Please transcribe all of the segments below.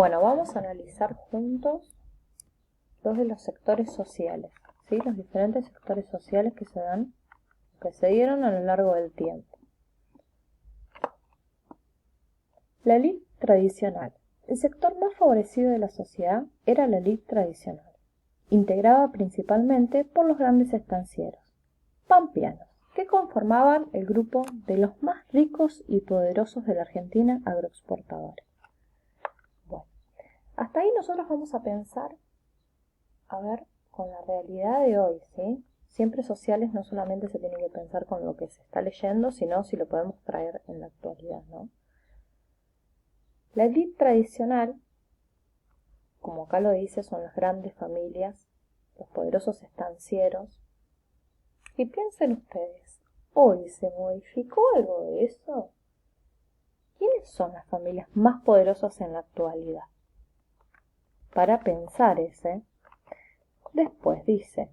Bueno, vamos a analizar juntos dos de los sectores sociales, ¿sí? Los diferentes sectores sociales que se dieron a lo largo del tiempo. La élite tradicional. El sector más favorecido de la sociedad era la élite tradicional, integrada principalmente por los grandes estancieros, pampeanos, que conformaban el grupo de los más ricos y poderosos de la Argentina agroexportadores. Bueno, hasta ahí nosotros vamos a pensar, a ver, con la realidad de hoy, ¿sí? Siempre sociales no solamente se tiene que pensar con lo que se está leyendo, sino si lo podemos traer en la actualidad, ¿no? La élite tradicional, como acá lo dice, son las grandes familias, los poderosos estancieros. Y piensen ustedes, ¿hoy se modificó algo de eso? ¿Quiénes son las familias más poderosas en la actualidad? Para pensar ese. Después dice,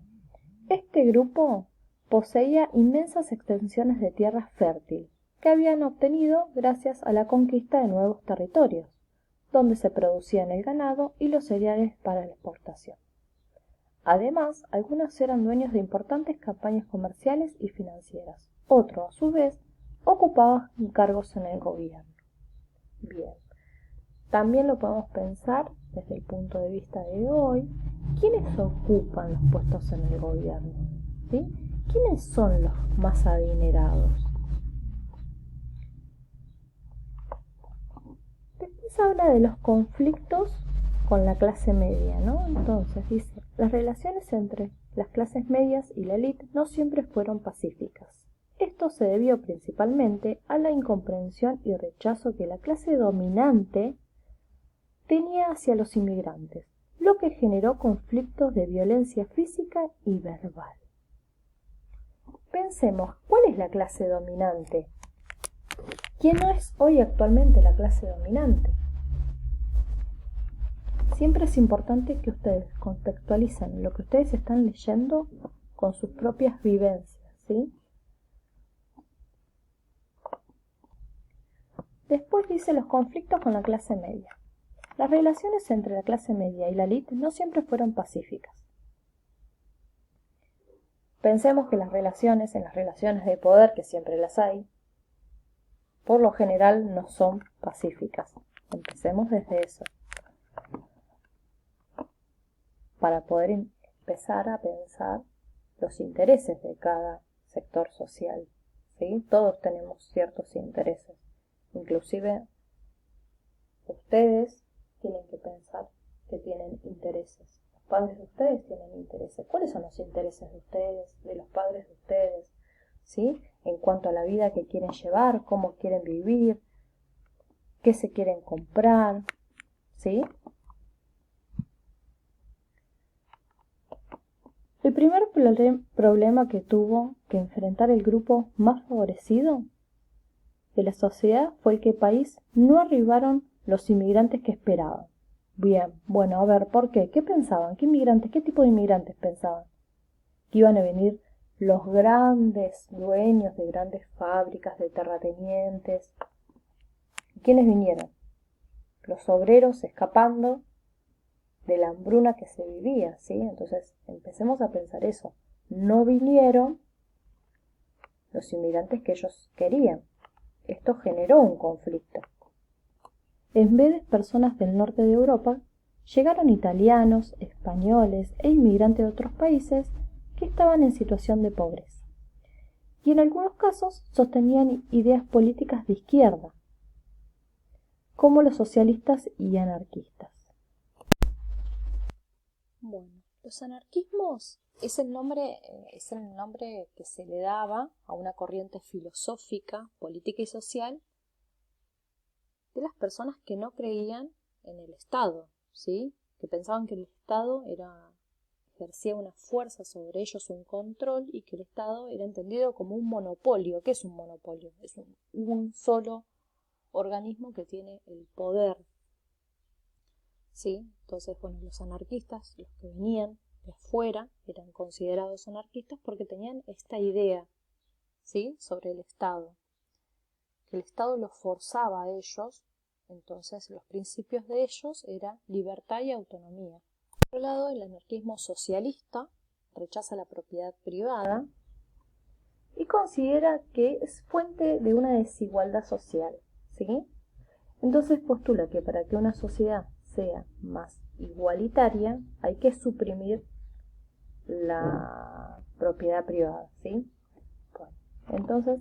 este grupo poseía inmensas extensiones de tierra fértil que habían obtenido gracias a la conquista de nuevos territorios, donde se producían el ganado y los cereales para la exportación. Además, algunos eran dueños de importantes campañas comerciales y financieras. Otros, a su vez, ocupaban cargos en el gobierno. Bien, también lo podemos pensar desde el punto de vista de hoy. ¿Quiénes ocupan los puestos en el gobierno? ¿Sí? ¿Quiénes son los más adinerados? Después habla de los conflictos con la clase media, ¿no? Entonces dice, las relaciones entre las clases medias y la élite no siempre fueron pacíficas. Esto se debió principalmente a la incomprensión y rechazo que la clase dominante tenía hacia los inmigrantes, lo que generó conflictos de violencia física y verbal. Pensemos, ¿cuál es la clase dominante? ¿Quién no es hoy actualmente la clase dominante? Siempre es importante que ustedes contextualicen lo que ustedes están leyendo con sus propias vivencias, ¿sí? Después dice los conflictos con la clase media. Las relaciones entre la clase media y la élite no siempre fueron pacíficas. Pensemos que en las relaciones de poder, que siempre las hay, por lo general no son pacíficas. Empecemos desde eso, para poder empezar a pensar los intereses de cada sector social, ¿sí? Todos tenemos ciertos intereses, inclusive ustedes tienen que pensar que tienen intereses. Los padres de ustedes tienen intereses. ¿Cuáles son los intereses de ustedes, de los padres de ustedes? ¿Sí? En cuanto a la vida que quieren llevar, cómo quieren vivir, qué se quieren comprar, ¿sí? El primer problema que tuvo que enfrentar el grupo más favorecido de la sociedad fue el que país no arribaron los inmigrantes que esperaban. Bien, bueno, a ver, ¿por qué? ¿Qué pensaban? ¿Qué inmigrantes? ¿Qué tipo de inmigrantes pensaban? Que iban a venir los grandes dueños de grandes fábricas, de terratenientes. ¿Quiénes vinieron? Los obreros escapando de la hambruna que se vivía, ¿sí? Entonces, empecemos a pensar eso. No vinieron los inmigrantes que ellos querían. Esto generó un conflicto. En vez de personas del norte de Europa, llegaron italianos, españoles e inmigrantes de otros países que estaban en situación de pobreza. Y en algunos casos sostenían ideas políticas de izquierda, como los socialistas y anarquistas. Bueno, los anarquismos es el nombre que se le daba a una corriente filosófica, política y social de las personas que no creían en el Estado, ¿sí? Que pensaban que el Estado ejercía una fuerza sobre ellos, un control, y que el Estado era entendido como un monopolio. ¿Qué es un monopolio? Es un solo organismo que tiene el poder, ¿sí? Entonces, bueno, los anarquistas, los que venían de afuera, eran considerados anarquistas porque tenían esta idea, ¿sí? Sobre el Estado. Que el Estado los forzaba a ellos Entonces los principios de ellos eran libertad y autonomía. Por otro lado, el anarquismo socialista rechaza la propiedad privada y considera que es fuente de una desigualdad social, ¿sí? Entonces postula que para que una sociedad sea más igualitaria hay que suprimir la propiedad privada, ¿sí? Bueno, entonces,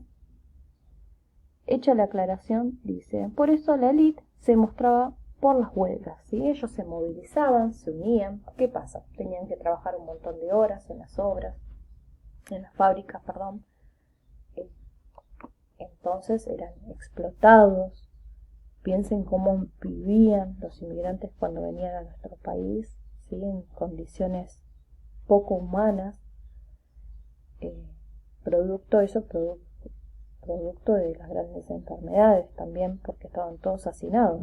hecha la aclaración, dice, por eso la élite se mostraba por las huelgas, ¿sí? Ellos se movilizaban, se unían. ¿Qué pasa? Tenían que trabajar un montón de horas en las obras, en las fábricas, perdón. Entonces eran explotados. Piensen cómo vivían los inmigrantes cuando venían a nuestro país, ¿sí? En condiciones poco humanas. Producto de las grandes enfermedades también, porque estaban todos hacinados,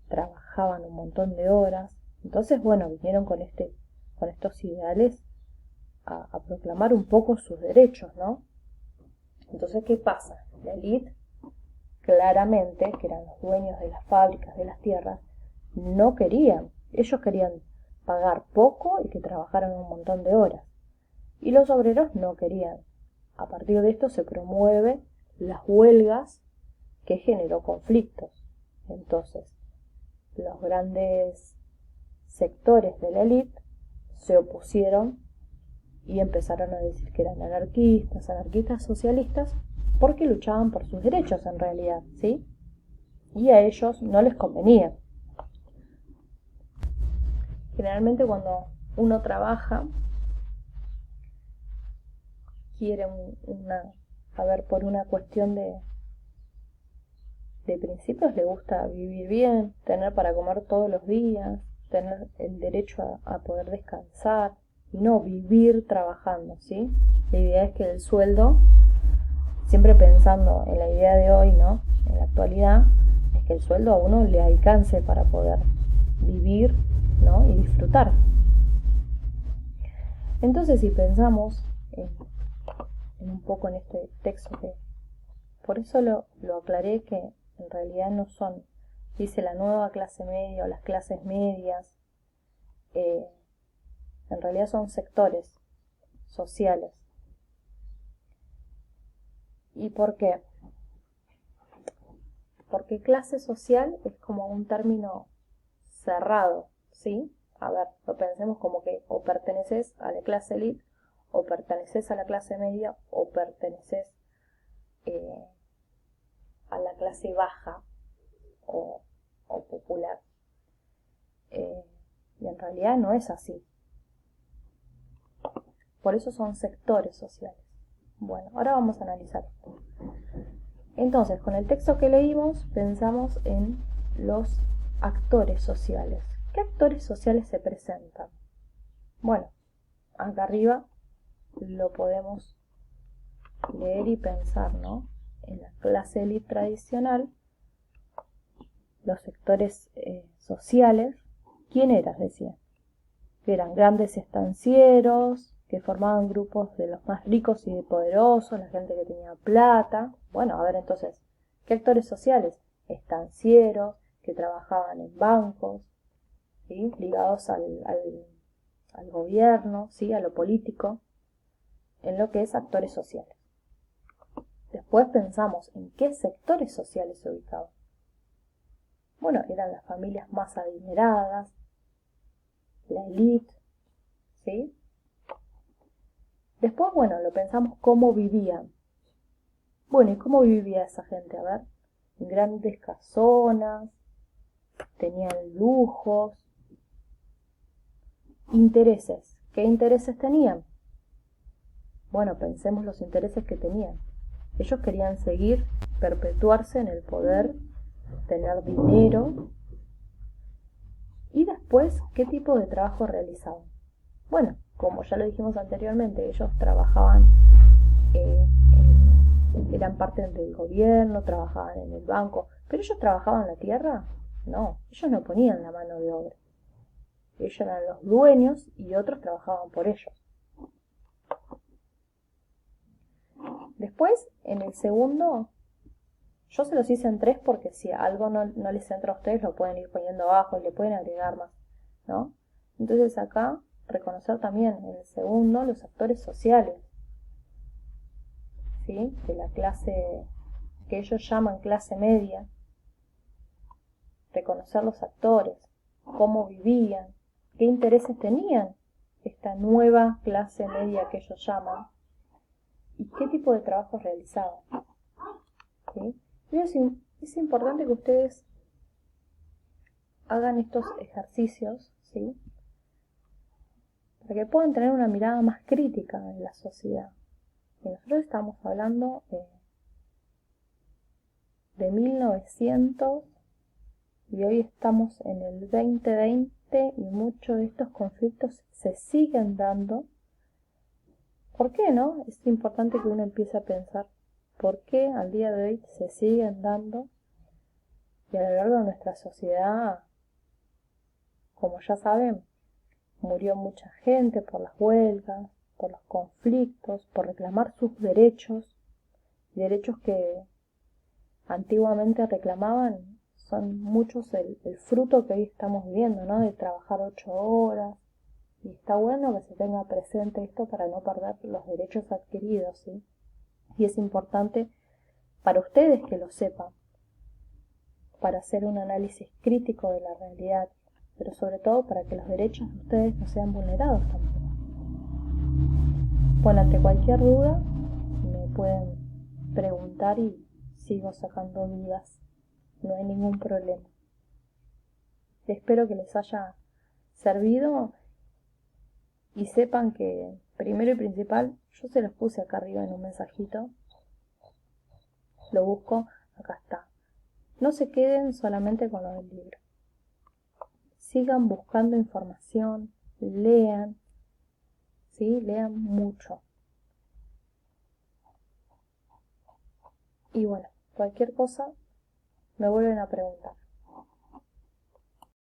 trabajaban un montón de horas. Entonces, bueno, vinieron con estos ideales a proclamar un poco sus derechos, ¿no? Entonces, ¿qué pasa? La élite, claramente, que eran los dueños de las fábricas, de las tierras, no querían. Ellos querían pagar poco y que trabajaran un montón de horas. Y los obreros no querían. A partir de esto se promueven las huelgas, que generó conflictos. Entonces, los grandes sectores de la élite se opusieron y empezaron a decir que eran anarquistas socialistas, porque luchaban por sus derechos en realidad, ¿sí? Y a ellos no les convenía. Generalmente cuando uno trabaja, quiere por una cuestión de principios, le gusta vivir bien, tener para comer todos los días, tener el derecho a poder descansar y no vivir trabajando, ¿sí? La idea es que el sueldo, siempre pensando en la idea de hoy, ¿no? En la actualidad, es que el sueldo a uno le alcance para poder vivir, ¿no? Y disfrutar. Entonces, si pensamos en un poco en este texto, que por eso lo aclaré, que en realidad no son, dice la nueva clase media o las clases medias, en realidad son sectores sociales. ¿Y por qué? Porque clase social es como un término cerrado, ¿sí? A ver, lo pensemos como que o perteneces a la clase elite, o perteneces a la clase media, o perteneces a la clase baja o popular. Y en realidad no es así. Por eso son sectores sociales. Bueno, ahora vamos a analizar esto. Entonces, con el texto que leímos, pensamos en los actores sociales. ¿Qué actores sociales se presentan? Bueno, acá arriba lo podemos leer y pensar, ¿no? En la clase élite tradicional, los sectores sociales, ¿quién eran? Decían que eran grandes estancieros, que formaban grupos de los más ricos y de poderosos, la gente que tenía plata. Bueno, a ver entonces, ¿qué actores sociales? Estancieros, que trabajaban en bancos, ¿sí? Ligados al gobierno, ¿sí? A lo político, en lo que es actores sociales. Después pensamos en qué sectores sociales se ubicaban. Bueno, eran las familias más adineradas, la élite, ¿sí? Después, bueno, lo pensamos cómo vivían. Bueno, ¿y cómo vivía esa gente? A ver, en grandes casonas, tenían lujos, intereses. ¿Qué intereses tenían? Bueno, pensemos los intereses que tenían. Ellos querían seguir, perpetuarse en el poder, tener dinero. Y después, ¿qué tipo de trabajo realizaban? Bueno, como ya lo dijimos anteriormente, ellos trabajaban, eran parte del gobierno, trabajaban en el banco, pero ellos trabajaban la tierra. No, ellos no ponían la mano de obra. Ellos eran los dueños y otros trabajaban por ellos. Después, en el segundo, Yo se los hice en 3 porque si algo no les entra a ustedes lo pueden ir poniendo abajo y le pueden agregar más, ¿no? Entonces acá reconocer también en el segundo los actores sociales, ¿sí? De la clase que ellos llaman clase media, reconocer los actores, cómo vivían, qué intereses tenían esta nueva clase media que ellos llaman y qué tipo de trabajos realizaban, ¿sí? Y es importante que ustedes hagan estos ejercicios, ¿sí? Para que puedan tener una mirada más crítica en la sociedad. Y nosotros estamos hablando de 1900 y hoy estamos en el 2020 y muchos de estos conflictos se siguen dando. ¿Por qué no? Es importante que uno empiece a pensar por qué al día de hoy se siguen dando y a lo largo de nuestra sociedad, como ya saben, murió mucha gente por las huelgas, por los conflictos, por reclamar sus derechos que antiguamente reclamaban, son muchos el fruto que hoy estamos viviendo, ¿no? De trabajar 8 horas. Y está bueno que se tenga presente esto para no perder los derechos adquiridos, ¿sí? Y es importante para ustedes que lo sepan, para hacer un análisis crítico de la realidad, pero sobre todo para que los derechos de ustedes no sean vulnerados tampoco. Bueno, ante cualquier duda me pueden preguntar y sigo sacando dudas, no hay ningún problema. Espero que les haya servido y sepan que, primero y principal, yo se los puse acá arriba en un mensajito, lo busco, acá está. No se queden solamente con lo del libro. Sigan buscando información, lean, ¿sí? Lean mucho. Y bueno, cualquier cosa me vuelven a preguntar.